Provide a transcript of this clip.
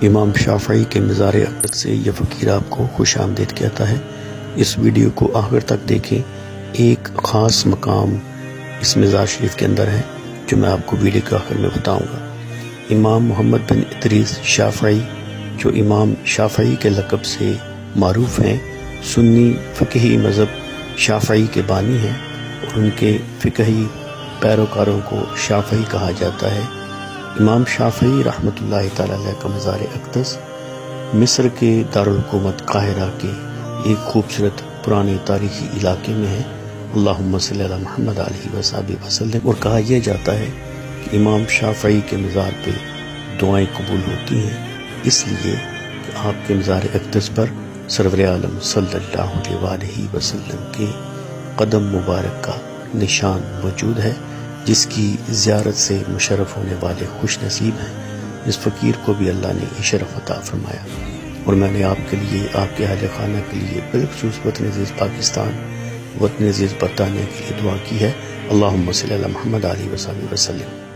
امام شافعی کے مزار اقدس سے یہ فقیر آپ کو خوش آمدید کہتا ہے۔ اس ویڈیو کو آخر تک دیکھیں، ایک خاص مقام اس مزار شریف کے اندر ہے جو میں آپ کو ویڈیو کے آخر میں بتاؤں گا۔ امام محمد بن ادریس شافعی جو امام شافعی کے لقب سے معروف ہیں، سنی فقہی مذہب شافعی کے بانی ہیں اور ان کے فقہی پیروکاروں کو شافعی کہا جاتا ہے۔ امام شافعی رحمۃ اللہ تعالی علیہ کا مزار اقدس مصر کے دارالحکومت قاہرہ کے ایک خوبصورت پرانے تاریخی علاقے میں ہے۔ اللہم صلی علی محمد علیہ وصحبہ وسلم۔ اور کہا یہ جاتا ہے کہ امام شافعی کے مزار پہ دعائیں قبول ہوتی ہیں، اس لیے کہ آپ کے مزار اقدس پر سرور عالم صلی اللہ علیہ وآلہ وسلم کے قدم مبارک کا نشان موجود ہے، جس کی زیارت سے مشرف ہونے والے خوش نصیب ہیں۔ اس فقیر کو بھی اللہ نے یہ شرف عطا فرمایا۔ اور میں نے آپ کے لیے، آپ کے اہل خانہ کے لیے، بالخصوص وطن عزیز پاکستان، وطن عزیز برطانیہ کے لیے دعا کی ہے۔ اللہم صلی علی محمد علیہ وسلم۔